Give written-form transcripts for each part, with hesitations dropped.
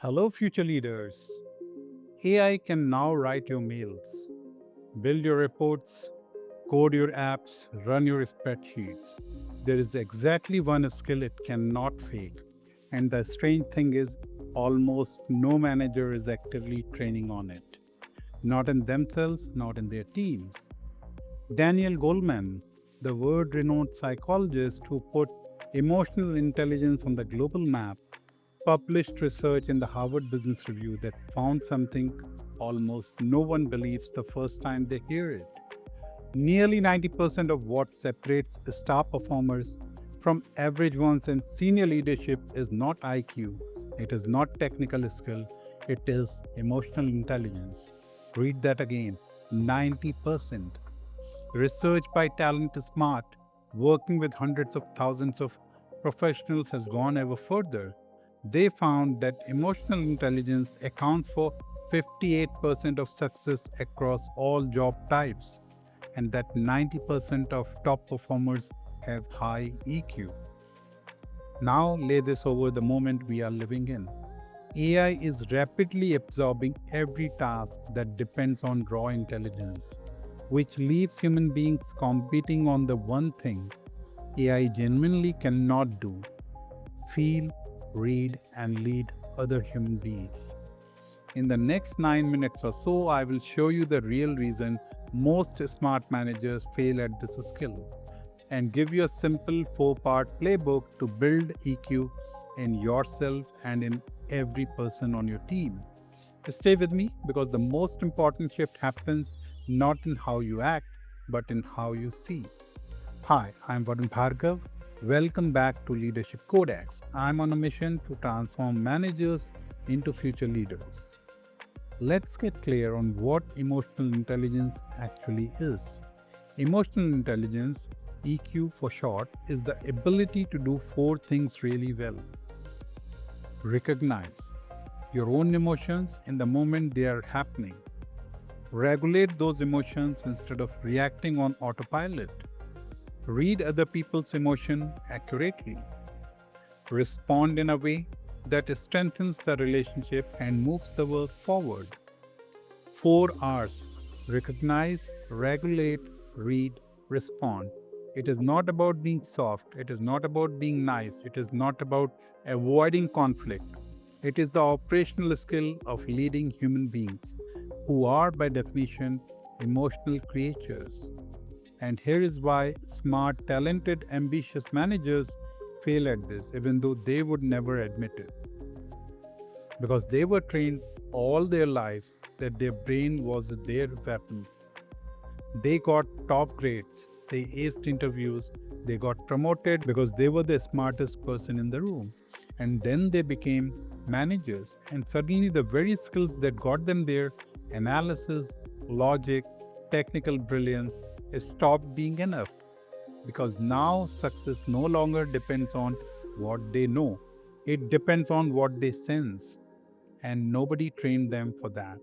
Hello, future leaders. AI can now write your mails, build your reports, code your apps, run your spreadsheets. There is exactly one skill it cannot fake. And the strange thing is, almost no manager is actively training on it. Not in themselves, not in their teams. Daniel Goleman, the world renowned psychologist who put emotional intelligence on the global map, published research in the Harvard Business Review that found something almost no one believes the first time they hear it. Nearly 90% of what separates star performers from average ones in senior leadership is not IQ, it is not technical skill, it is emotional intelligence. Read that again, 90%. Research by TalentSmart, working with hundreds of thousands of professionals, has gone ever further. They found that emotional intelligence accounts for 58% of success across all job types, and that 90% of top performers have high EQ. Now, lay this over the moment we are living in. AI is rapidly absorbing every task that depends on raw intelligence, which leaves human beings competing on the one thing AI genuinely cannot do: feel, read, and lead other human beings. In the next 9 minutes or so, I will show you the real reason most smart managers fail at this skill and give you a simple 4-part playbook to build EQ in yourself and in every person on your team. Stay with me because the most important shift happens not in how you act, but in how you see. Hi, I'm Varun Bhargava. Welcome back to Leadership Codex. I'm on a mission to transform managers into future leaders. Let's get clear on what emotional intelligence actually is. Emotional intelligence, EQ for short, is the ability to do four things really well. Recognize your own emotions in the moment they are happening. Regulate those emotions instead of reacting on autopilot. Read other people's emotion accurately. Respond in a way that strengthens the relationship and moves the work forward. 4 R's: recognize, regulate, read, respond. It is not about being soft, it is not about being nice, it is not about avoiding conflict. It is the operational skill of leading human beings, who are by definition emotional creatures. And here is why smart, talented, ambitious managers fail at this, even though they would never admit it. Because they were trained all their lives that their brain was their weapon. They got top grades, they aced interviews, they got promoted because they were the smartest person in the room. And then they became managers, and suddenly the very skills that got them there, analysis, logic, technical brilliance, stopped being enough. Because now success no longer depends on what they know, it depends on what they sense. And nobody trained them for that.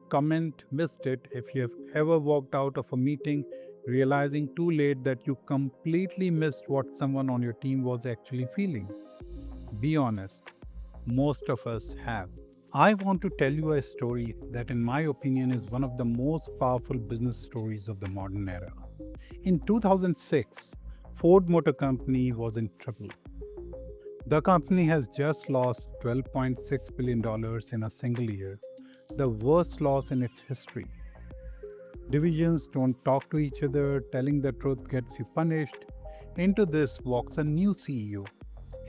Comment missed it if you have ever walked out of a meeting realizing too late that you completely missed what someone on your team was actually feeling. Be honest, most of us have. I want to tell you a story that, in my opinion, is one of the most powerful business stories of the modern era. In 2006, Ford Motor Company was in trouble. The company has just lost $12.6 billion in a single year, the worst loss in its history. Divisions don't talk to each other, telling the truth gets you punished. Into this walks a new CEO,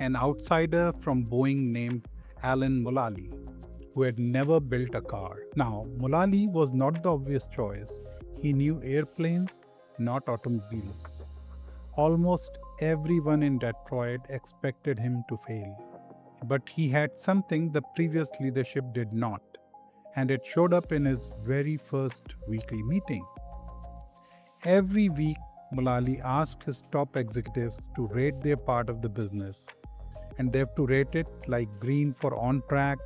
an outsider from Boeing named Alan Mulally, who had never built a car. Now, Mulally was not the obvious choice. He knew airplanes, not automobiles. Almost everyone in Detroit expected him to fail. But he had something the previous leadership did not, and it showed up in his very first weekly meeting. Every week, Mulally asked his top executives to rate their part of the business, and they have to rate it like green for on track,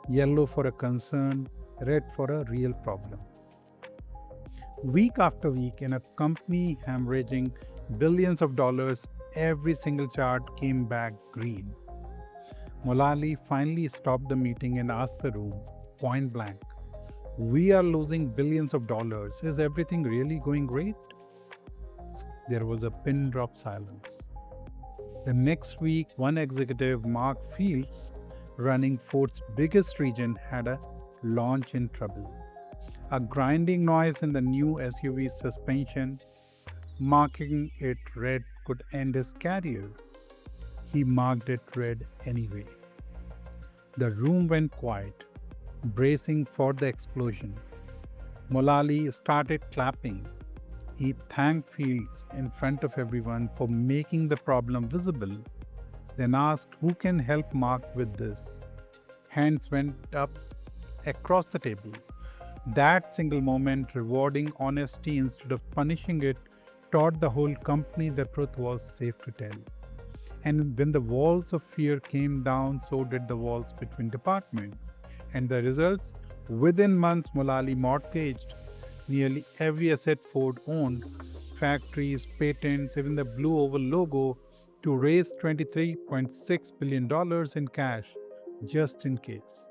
yellow for a concern, red for a real problem. Week after week, in a company hemorrhaging billions of dollars, every single chart came back green. Mulally finally stopped the meeting and asked the room, point blank, "We are losing billions of dollars. Is everything really going great?" There was a pin drop silence. The next week, one executive, Mark Fields, running Ford's biggest region, had a launch in trouble. A grinding noise in the new SUV's suspension, marking it red, could end his career. He marked it red anyway. The room went quiet, bracing for the explosion. Mulally started clapping. He thanked Fields in front of everyone for making the problem visible, then asked who can help Mark with this. Hands went up across the table. That single moment, rewarding honesty instead of punishing it, taught the whole company the truth was safe to tell. And when the walls of fear came down, so did the walls between departments. And the results? Within months, Mulally mortgaged nearly every asset Ford owned, factories, patents, even the Blue Oval logo, to raise $23.6 billion in cash, just in case.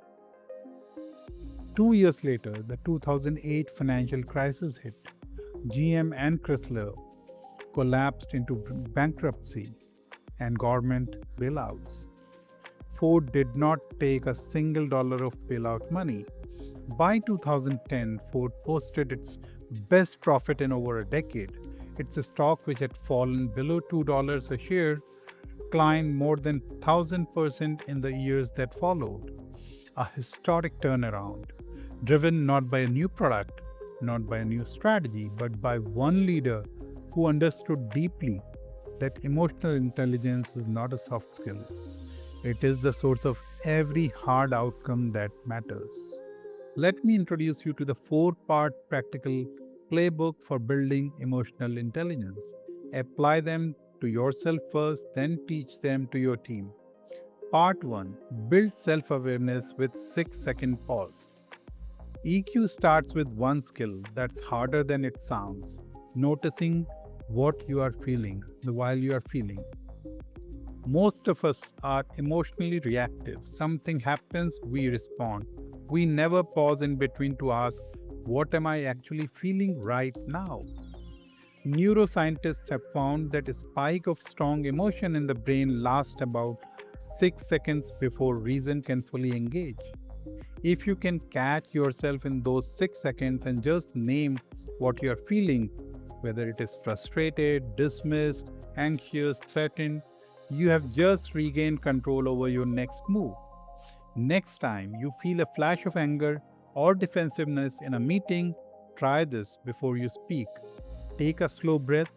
2 years later, the 2008 financial crisis hit. GM and Chrysler collapsed into bankruptcy and government bailouts. Ford did not take a single dollar of bailout money. By 2010, Ford posted its best profit in over a decade. Its stock, which had fallen below $2 a share, climbed more than 1,000% in the years that followed. A historic turnaround, driven not by a new product, not by a new strategy, but by one leader who understood deeply that emotional intelligence is not a soft skill. It is the source of every hard outcome that matters. Let me introduce you to the 4-part practical playbook for building emotional intelligence. Apply them to yourself first, then teach them to your team. Part 1. Build self-awareness with 6-second pause. EQ starts with one skill that's harder than it sounds: noticing what you are feeling while you are feeling. Most of us are emotionally reactive. Something happens, we respond. We never pause in between to ask, what am I actually feeling right now? Neuroscientists have found that a spike of strong emotion in the brain lasts about 6 seconds before reason can fully engage. If you can catch yourself in those 6 seconds and just name what you are feeling, whether it is frustrated, dismissed, anxious, threatened, you have just regained control over your next move. Next time you feel a flash of anger or defensiveness in a meeting, try this before you speak. Take a slow breath,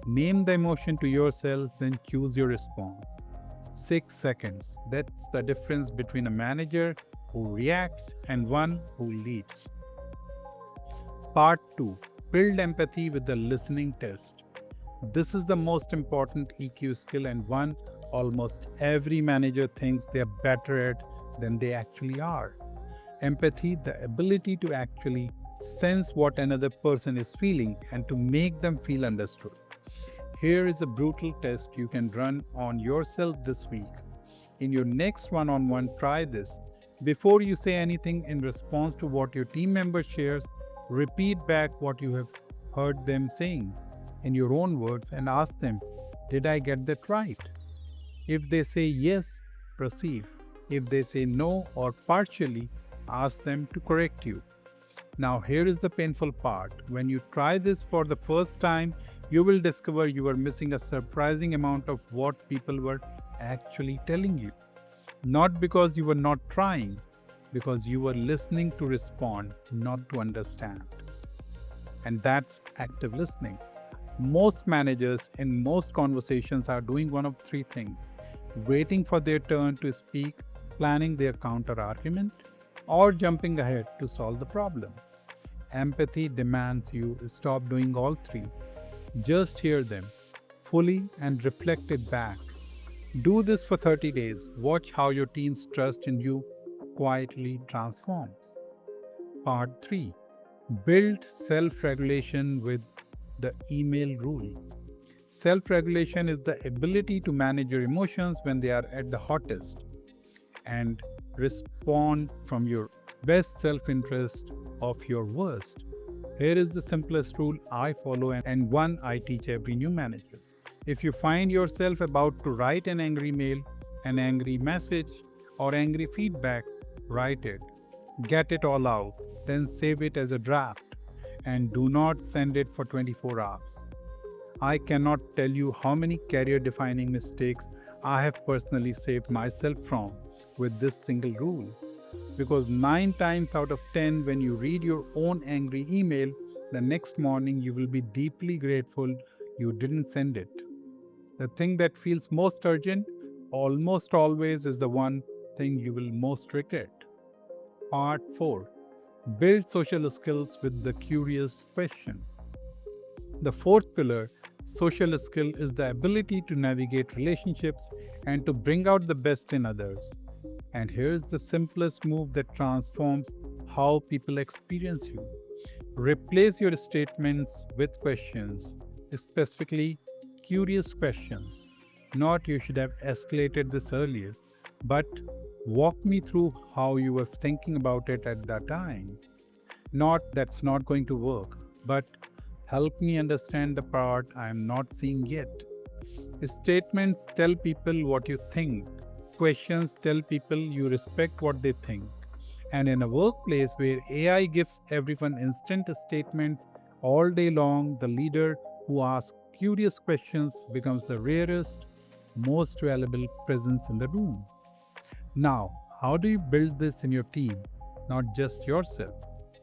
name the emotion to yourself, then choose your response. 6 seconds. That's the difference between a manager who reacts and one who leads. Part 2. Build empathy with the listening test. This is the most important EQ skill and one almost every manager thinks they are better at than they actually are. Empathy, the ability to actually sense what another person is feeling and to make them feel understood. Here is a brutal test you can run on yourself this week. In your next one-on-one, try this. Before you say anything in response to what your team member shares, repeat back what you have heard them saying in your own words and ask them, did I get that right? If they say yes, proceed. If they say no or partially, ask them to correct you. Now here is the painful part. When you try this for the first time, you will discover you are missing a surprising amount of what people were actually telling you. Not because you were not trying, because you were listening to respond, not to understand. And that's active listening. Most managers in most conversations are doing one of three things: waiting for their turn to speak, planning their counter argument, or jumping ahead to solve the problem. Empathy demands you stop doing all three. Just hear them fully and reflect it back. Do this for 30 days. Watch how your team's trust in you quietly transforms. Part 3. Build self-regulation with the email rule. Self-regulation is the ability to manage your emotions when they are at the hottest. and respond from your best self-interest of your worst. Here is the simplest rule I follow and one I teach every new manager. If you find yourself about to write an angry mail, an angry message, or angry feedback, write it. Get it all out, then save it as a draft, and do not send it for 24 hours. I cannot tell you how many career defining mistakes I have personally saved myself from with this single rule. Because 9 times out of 10, when you read your own angry email, the next morning you will be deeply grateful you didn't send it. The thing that feels most urgent almost always is the one thing you will most regret. Part 4. Build social skills with the curious question. The fourth pillar, social skill, is the ability to navigate relationships and to bring out the best in others. And here's the simplest move that transforms how people experience you. Replace your statements with questions, specifically curious questions. Not "you should have escalated this earlier," but "walk me through how you were thinking about it at that time." Not "that's not going to work," but "help me understand the part I am not seeing yet." Statements tell people what you think. Questions tell people you respect what they think. And in a workplace where AI gives everyone instant statements all day long, the leader who asks curious questions becomes the rarest, most valuable presence in the room. Now, how do you build this in your team, not just yourself?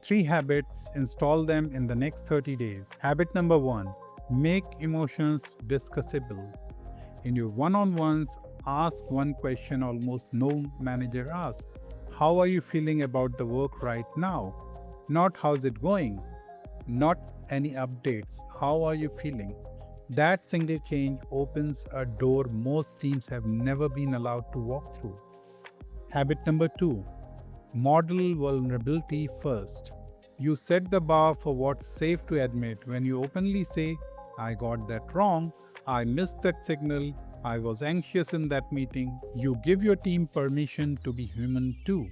3 habits, install them in the next 30 days. Habit number 1, make emotions discussable. In your one-on-ones, ask one question almost no manager asks. How are you feeling about the work right now? Not "how's it going?" Not any updates. How are you feeling? That single change opens a door most teams have never been allowed to walk through. Habit number 2, model vulnerability first. You set the bar for what's safe to admit when you openly say, "I got that wrong, I missed that signal, I was anxious in that meeting." You give your team permission to be human too.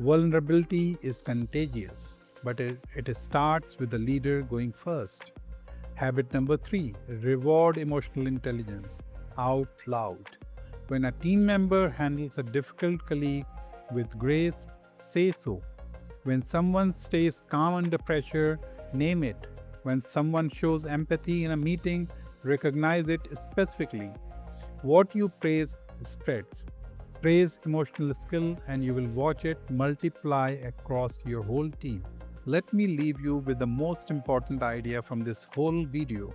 Vulnerability is contagious, but it starts with the leader going first. Habit number 3, reward emotional intelligence out loud. When a team member handles a difficult colleague with grace, say so. When someone stays calm under pressure, name it. When someone shows empathy in a meeting, recognize it specifically. What you praise spreads. Praise emotional skill and you will watch it multiply across your whole team. Let me leave you with the most important idea from this whole video.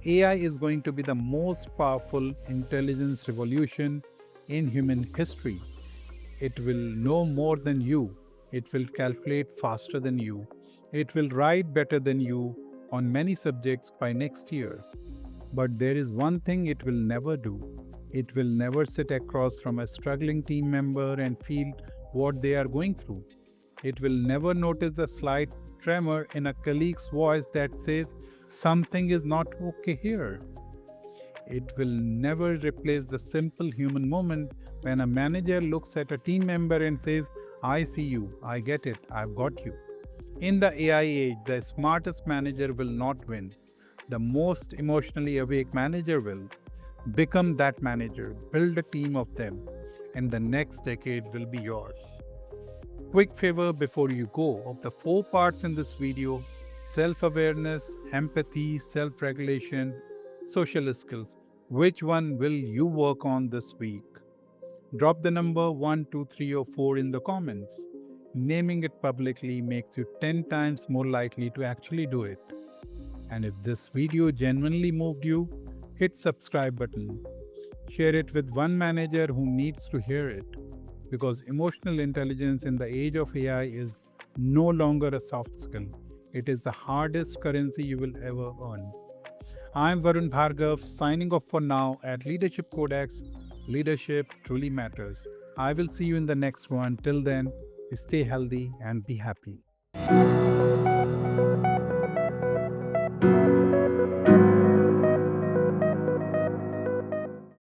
AI is going to be the most powerful intelligence revolution in human history. It will know more than you. It will calculate faster than you. It will write better than you on many subjects by next year. But there is one thing it will never do. It will never sit across from a struggling team member and feel what they are going through. It will never notice the slight tremor in a colleague's voice that says, "something is not okay here." It will never replace the simple human moment when a manager looks at a team member and says, "I see you, I get it, I've got you." In the AI age, the smartest manager will not win. The most emotionally awake manager will. Become that manager, build a team of them, and the next decade will be yours. Quick favor before you go: of the 4 parts in this video, self-awareness, empathy, self-regulation, social skills, which one will you work on this week? Drop the number 1, 2, 3 or 4 in the comments. Naming it publicly makes you 10 times more likely to actually do it. And if this video genuinely moved you, hit subscribe button. Share it with one manager who needs to hear it. Because emotional intelligence in the age of AI is no longer a soft skill. It is the hardest currency you will ever earn. I'm Varun Bhargava, signing off for now at Leadership Codex. Leadership truly matters. I will see you in the next one. Till then, stay healthy and be happy.